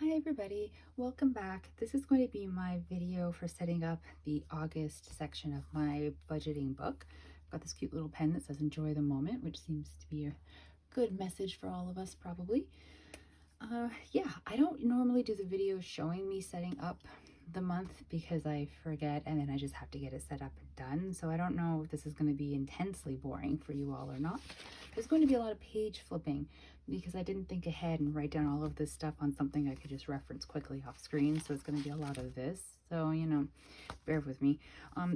Hi everybody, welcome back. This is going to be my video for setting up the August section of my budgeting book. I've got this cute little pen that says enjoy the moment, which seems to be a good message for all of us probably. Yeah, I don't normally do the videos showing me setting up the month because I forget and then I just have to get it set up and done. So I don't know if this is going to be intensely boring for you all or not. There's going to be a lot of page flipping because I didn't think ahead and write down all of this stuff on something I could just reference quickly off screen. So it's going to be a lot of this. So, bear with me.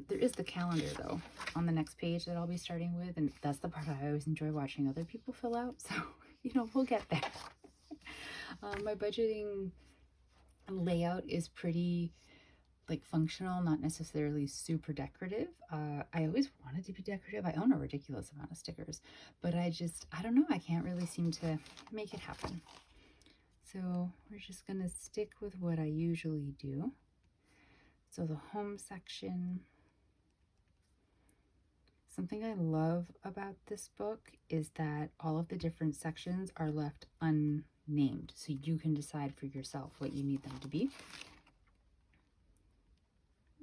There is the calendar though on the next page that I'll be starting with. And that's the part I always enjoy watching other people fill out. So, we'll get there. My budgeting layout is pretty functional, not necessarily super decorative. I always wanted to be decorative. I own a ridiculous amount of stickers, but I don't know, I can't really seem to make it happen. So we're just gonna stick with what I usually do. So the home section, something I love about this book is that all of the different sections are left unnamed, so you can decide for yourself what you need them to be.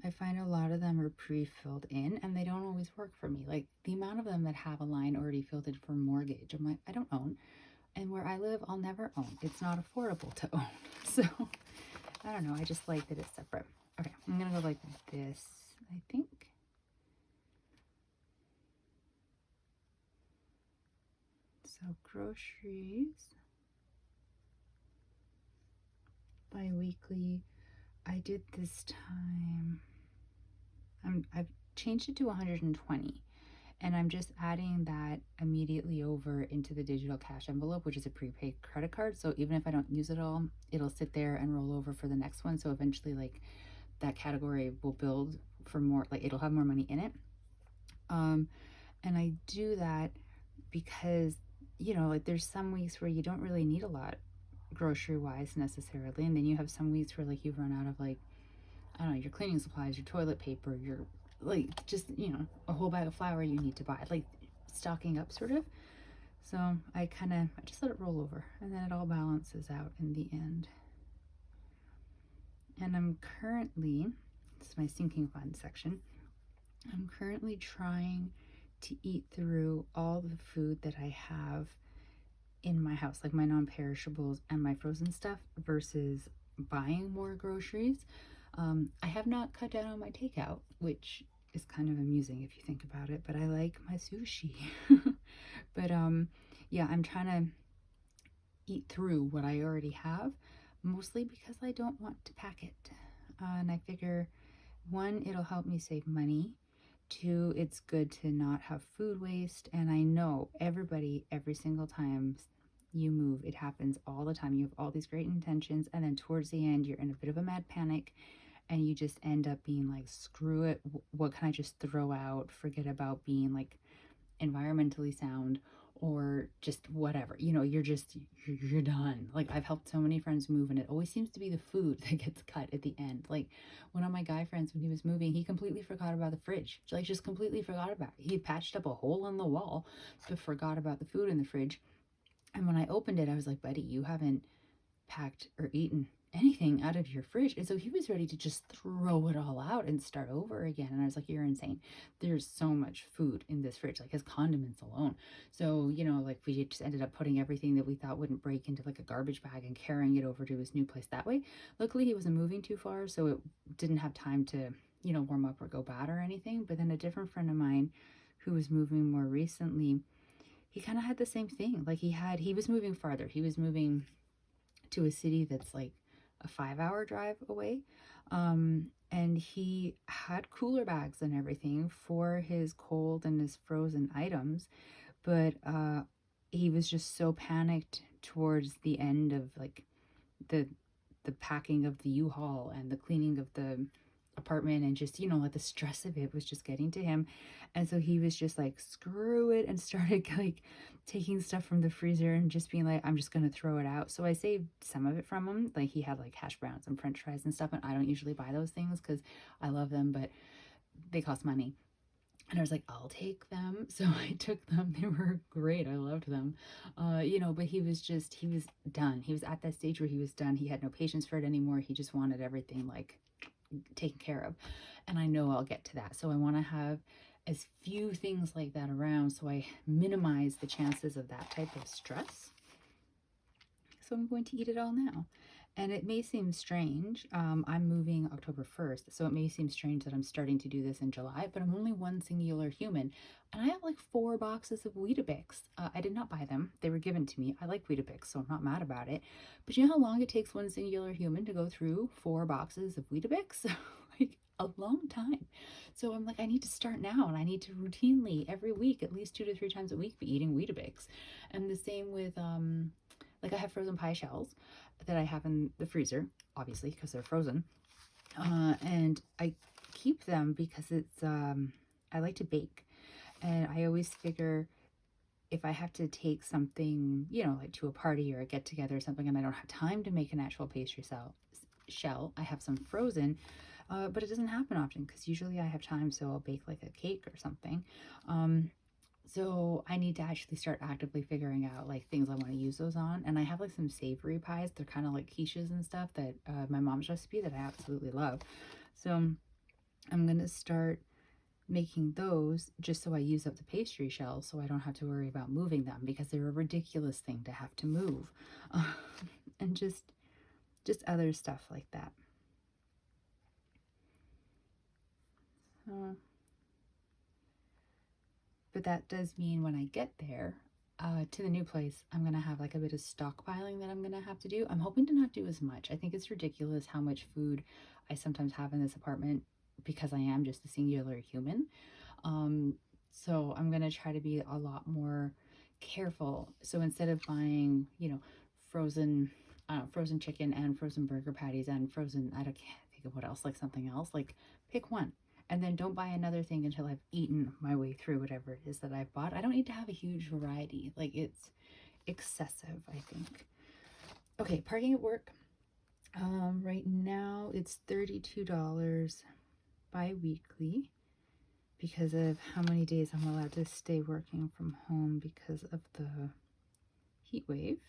I find a lot of them are pre-filled in and they don't always work for me. Like the amount of them that have a line already filled in for mortgage, I'm like, I don't own. And where I live, I'll never own. It's not affordable to own. So I don't know. I just like that it's separate. Okay, I'm going to go like this, I think. So groceries, bi-weekly. I did this time. I've changed it to 120 and I'm just adding that immediately over into the digital cash envelope, which is a prepaid credit card. So even if I don't use it all, it'll sit there and roll over for the next one. So eventually that category will build for more, it'll have more money in it. And I do that because, there's some weeks where you don't really need a lot grocery wise necessarily. And then you have some weeks where you've run out of I don't know, your cleaning supplies, your toilet paper, your just, a whole bag of flour you need to buy, stocking up sort of. So I just let it roll over and then it all balances out in the end. And I'm currently, this is my sinking fund section, I'm currently trying to eat through all the food that I have in my house, like my non-perishables and my frozen stuff, versus buying more groceries. I have not cut down on my takeout, which is kind of amusing if you think about it, but I like my sushi. But yeah, I'm trying to eat through what I already have, mostly because I don't want to pack it. And I figure, one, it'll help me save money. Two, it's good to not have food waste. And I know everybody, every single time you move, it happens all the time. You have all these great intentions, and then towards the end, you're in a bit of a mad panic and you just end up being like, screw it, what can I just throw out? Forget about being environmentally sound or just whatever, you're done. I've helped so many friends move and it always seems to be the food that gets cut at the end. One of my guy friends, when he was moving, he completely forgot about the fridge, just completely forgot about it. He patched up a hole in the wall but forgot about the food in the fridge. And when I opened it, I was like, buddy, you haven't packed or eaten anything out of your fridge. And so he was ready to just throw it all out and start over again. And I was like, you're insane. There's so much food in this fridge, his condiments alone. So, we just ended up putting everything that we thought wouldn't break into a garbage bag and carrying it over to his new place that way. Luckily, he wasn't moving too far, so it didn't have time to, warm up or go bad or anything. But then a different friend of mine who was moving more recently, he kind of had the same thing. He was moving farther. He was moving to a city that's a 5-hour drive away. And he had cooler bags and everything for his cold and his frozen items. But he was just so panicked towards the end of the packing of the U-Haul and the cleaning of the apartment, and just the stress of it was just getting to him. And so he was just screw it, and started taking stuff from the freezer and just being I'm just gonna throw it out. So I saved some of it from him. He had hash browns and french fries and stuff, and I don't usually buy those things because I love them, but they cost money. And I was like, I'll take them. So I took them. They were great. I loved them. But he was done. He was at that stage where he was done. He had no patience for it anymore. He just wanted everything like taken care of. And I know I'll get to that. So I want to have as few things like that around so I minimize the chances of that type of stress. So I'm going to eat it all now. And it may seem strange. I'm moving October 1st, so it may seem strange that I'm starting to do this in July, but I'm only one singular human. And I have like 4 boxes of Weetabix. I did not buy them. They were given to me. I like Weetabix, so I'm not mad about it. But you know how long it takes one singular human to go through 4 boxes of Weetabix? Like a long time. So I'm like, I need to start now, and I need to routinely every week, at least 2 to 3 times a week, be eating Weetabix. And the same with like I have frozen pie shells that I have in the freezer, obviously, because they're frozen. And I keep them because I like to bake. And I always figure if I have to take something, like to a party or a get together or something, and I don't have time to make an actual pastry shell, I have some frozen. But it doesn't happen often because usually I have time, so I'll bake like a cake or something. So I need to actually start actively figuring out like things I want to use those on. And I have like some savory pies. They're kind of like quiches and stuff that my mom's recipe that I absolutely love. So I'm going to start making those just so I use up the pastry shells so I don't have to worry about moving them because they're a ridiculous thing to have to move. And just other stuff like that. But that does mean when I get there to the new place, I'm going to have like a bit of stockpiling that I'm going to have to do. I'm hoping to not do as much. I think it's ridiculous how much food I sometimes have in this apartment because I am just a singular human. So I'm going to try to be a lot more careful. So instead of buying, frozen, frozen chicken and frozen burger patties and frozen, I can't think of what else, like something else, like pick one. And then don't buy another thing until I've eaten my way through whatever it is that I've bought. I don't need to have a huge variety. Like it's excessive, I think. Okay, parking at work. Right now it's $32 bi-weekly because of how many days I'm allowed to stay working from home because of the heat wave.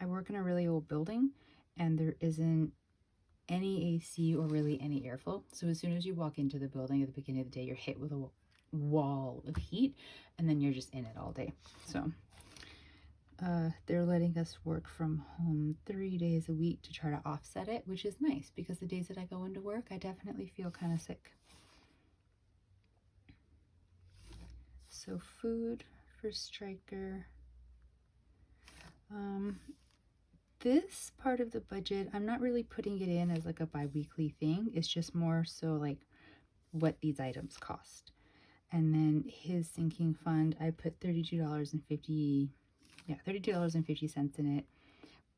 I work in a really old building and there isn't any AC or really any airflow. So as soon as you walk into the building at the beginning of the day, you're hit with a wall of heat and then you're just in it all day. So they're letting us work from home 3 days a week to try to offset it, which is nice because the days that I go into work, I definitely feel kind of sick. So food for Striker. This part of the budget, I'm not really putting it in as like a bi-weekly thing. It's just more so like what these items cost. And then his sinking fund, I put $32.50 in it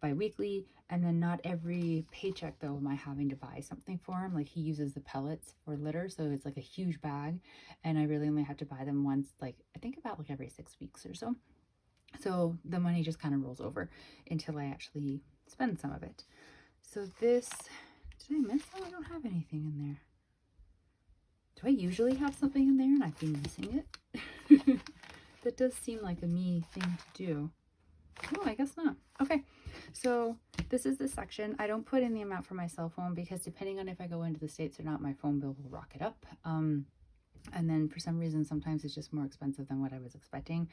bi-weekly. And then not every paycheck though am I having to buy something for him. Like he uses the pellets for litter, so it's like a huge bag, and I really only have to buy them once, like I think about like every 6 weeks or so. So the money just kind of rolls over until I actually spend some of it. So this, did I miss that? I don't have anything in there. Do I usually have something in there and I've been missing it? That does seem like a me thing to do. Oh, I guess not. Okay, so this is the section. I don't put in the amount for my cell phone because depending on if I go into the States or not, my phone bill will rocket up. And then for some reason, sometimes it's just more expensive than what I was expecting.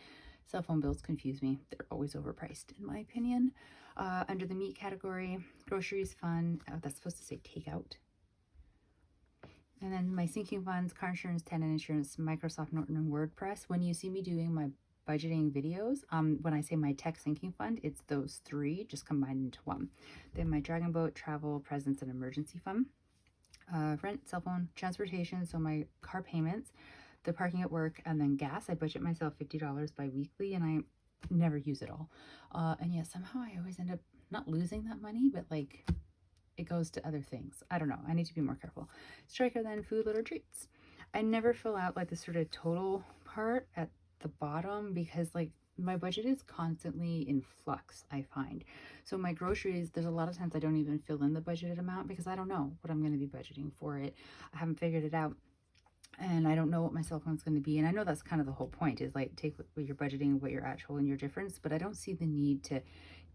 Cell phone bills confuse me. They're always overpriced, in my opinion. Under the meat category, groceries fund. Oh, that's supposed to say takeout. And then my sinking funds, car insurance, tenant insurance, Microsoft Norton, and WordPress. When you see me doing my budgeting videos, when I say my tech sinking fund, it's those 3 just combined into one. Then my Dragon Boat, travel, presence, and emergency fund. Rent, cell phone, transportation, so my car payments, the parking at work, and then gas. I budget myself $50 bi-weekly, and I never use it all. And yet somehow I always end up not losing that money, but like it goes to other things. I don't know. I need to be more careful. Striker, then food, litter, treats. I never fill out like the sort of total part at the bottom because like my budget is constantly in flux, I find. So my groceries, there's a lot of times I don't even fill in the budgeted amount because I don't know what I'm going to be budgeting for it. I haven't figured it out. and I don't know what my cell phone's going to be. And I know that's kind of the whole point, is like take what you're budgeting, what your actual and your difference, but I don't see the need to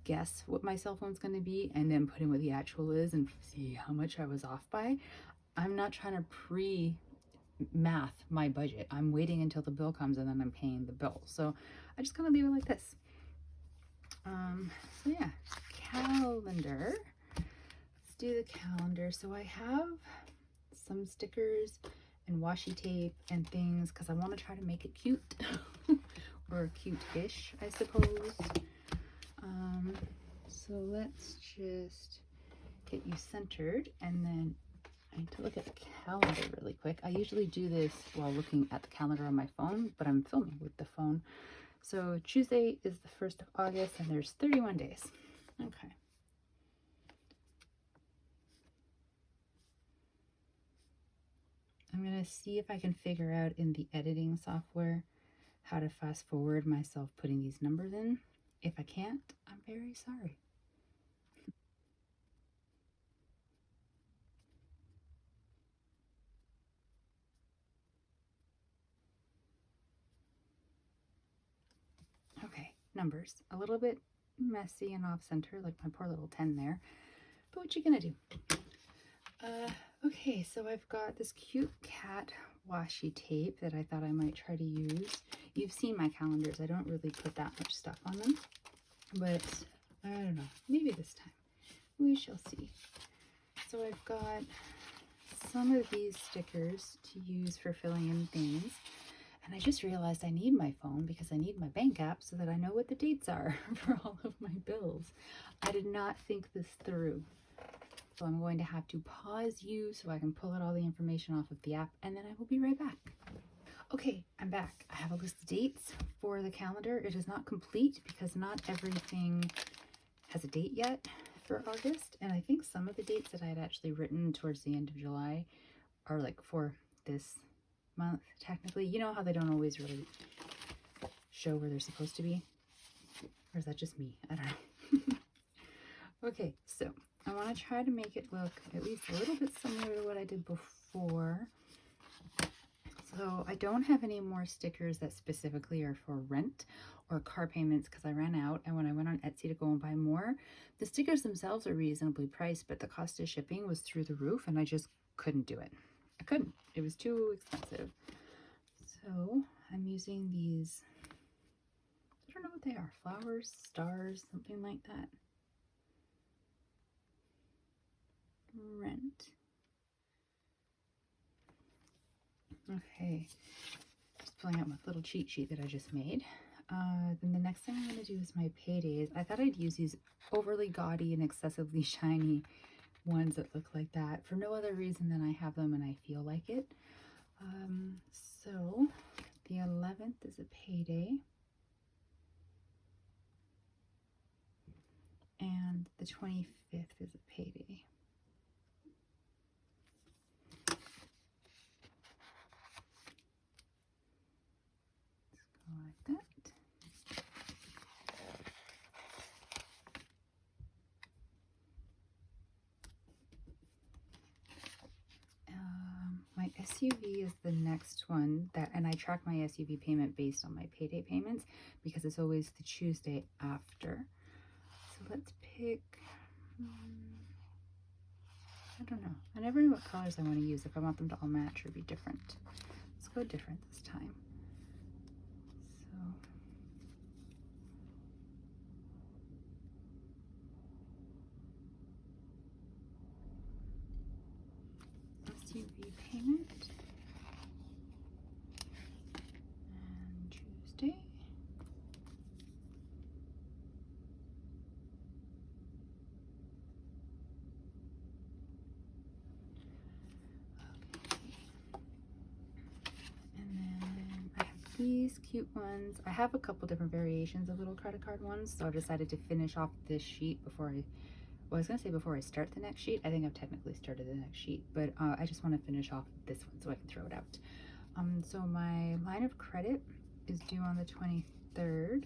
guess what my cell phone's going to be and then put in what the actual is and see how much I was off by. I'm not trying to math my budget. I'm waiting until the bill comes and then I'm paying the bill. So I just kind of leave it like this. So yeah, calendar. Let's do the calendar. So I have some stickers and washi tape and things because I want to try to make it cute or cute-ish, I suppose. So let's just get you centered, and then I need to look at the calendar really quick. I usually do this while looking at the calendar on my phone, but I'm filming with the phone. So Tuesday is the 1st of August, and there's 31 days. Okay. I'm going to see if I can figure out in the editing software how to fast forward myself putting these numbers in. If I can't, I'm very sorry. Okay, numbers. A little bit messy and off center, like my poor little 10 there. But what you gonna do? Okay, so I've got this cute cat washi tape that I thought I might try to use. You've seen my calendars. I don't really put that much stuff on them. But I don't know. Maybe this time. We shall see. So I've got some of these stickers to use for filling in things. And I just realized I need my phone because I need my bank app so that I know what the dates are for all of my bills. I did not think this through. So I'm going to have to pause you so I can pull out all the information off of the app, and then I will be right back. Okay, I'm back. I have a list of dates for the calendar. It is not complete because not everything has a date yet for August. And I think some of the dates that I had actually written towards the end of July are like for this month, technically. You know how they don't always really show where they're supposed to be? Or is that just me? I don't know. Okay, so I want to try to make it look at least a little bit similar to what I did before. So I don't have any more stickers that specifically are for rent or car payments because I ran out. And when I went on Etsy to go and buy more, the stickers themselves are reasonably priced, but the cost of shipping was through the roof and I just couldn't do it. I couldn't. It was too expensive. So I'm using these, I don't know what they are, flowers, stars, something like that. Rent. Okay, just pulling out my little cheat sheet that I just made. Then the next thing I'm going to do is my paydays. I thought I'd use these overly gaudy and excessively shiny ones that look like that for no other reason than I have them and I feel like it. So the 11th is a payday. And the 25th is a payday. Like that. My SUV is the next one and I track my SUV payment based on my payday payments because it's always the Tuesday after. So let's pick, I don't know. I never know what colors I want to use, if I want them to all match or be different. Let's go different this time. So SUV payment and Tuesday. These cute ones. I have a couple different variations of little credit card ones, so I've decided to finish off this sheet before I was going to say before I start the next sheet. I think I've technically started the next sheet, but I just want to finish off this one so I can throw it out. So my line of credit is due on the 23rd.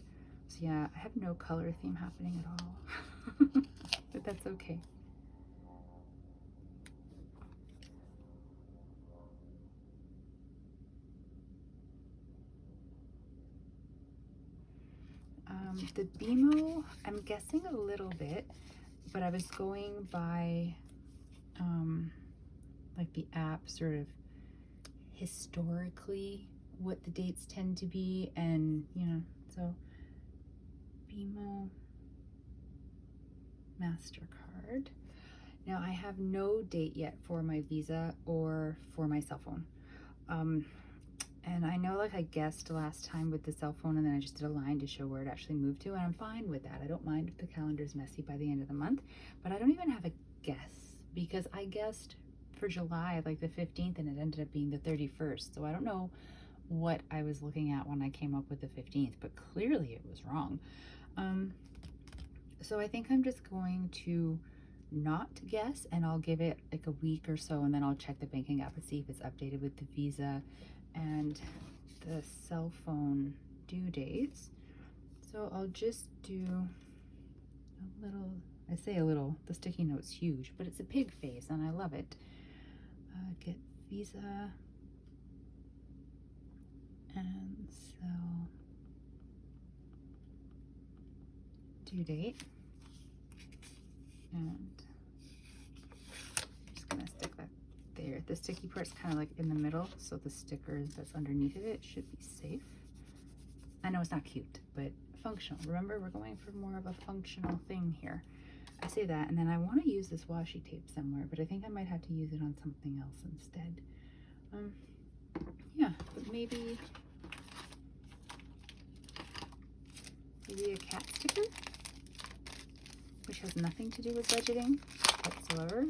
So yeah, I have no color theme happening at all, but that's okay. The BMO, I'm guessing a little bit, but I was going by like the app sort of historically what the dates tend to be, and so BMO MasterCard. Now I have no date yet for my Visa or for my cell phone. And I know, like, I guessed last time with the cell phone, and then I just did a line to show where it actually moved to, and I'm fine with that. I don't mind if the calendar is messy by the end of the month, but I don't even have a guess, because I guessed for July, like the 15th, and it ended up being the 31st. So I don't know what I was looking at when I came up with the 15th, but clearly it was wrong. So I think I'm just going to not guess, and I'll give it like a week or so, and then I'll check the banking app and see if it's updated with the Visa and the cell phone due dates. So I'll just do a little, I say a little, the sticky note's huge, but it's a pig face and I love it. Get Visa, and so due date, and I'm just gonna stick that there. The sticky part's kind of like in the middle, so the sticker that's underneath of it should be safe. I know it's not cute, but functional. Remember, we're going for more of a functional thing here. I say that, and then I want to use this washi tape somewhere, but I think I might have to use it on something else instead. Yeah, but maybe a cat sticker, which has nothing to do with budgeting whatsoever.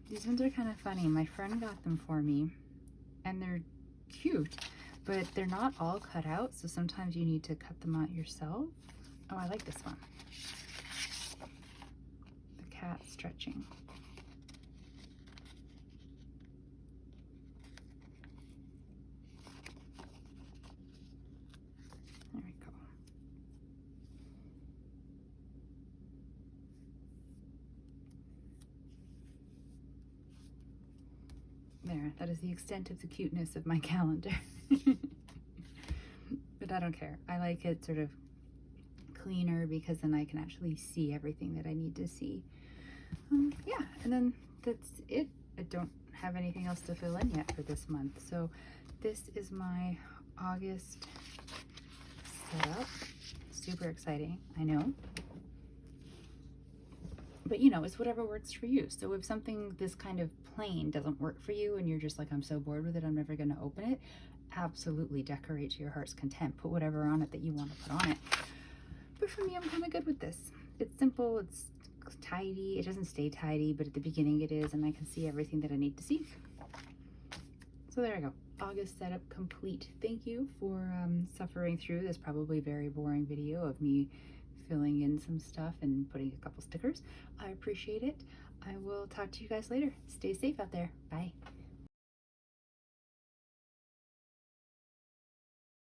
These ones are kind of funny. My friend got them for me, and they're cute, but they're not all cut out, so sometimes you need to cut them out yourself. Oh, I like this one. The cat stretching. There we go. There, that is the extent of the cuteness of my calendar. But I don't care. I like it sort of cleaner because then I can actually see everything that I need to see. Yeah, and then that's it. I don't have anything else to fill in yet for this month. So this is my August setup. Super exciting, I know. But it's whatever works for you. So if something this kind of plain doesn't work for you and you're just like, I'm so bored with it, I'm never going to open it, absolutely decorate to your heart's content. Put whatever on it that you want to put on it. But for me, I'm kind of good with this. It's simple, it's tidy. It doesn't stay tidy, but at the beginning it is, and I can see everything that I need to see. So there I go. August setup complete. Thank you for suffering through this probably very boring video of me filling in some stuff and putting a couple stickers. I appreciate it. I will talk to you guys later. Stay safe out there. Bye.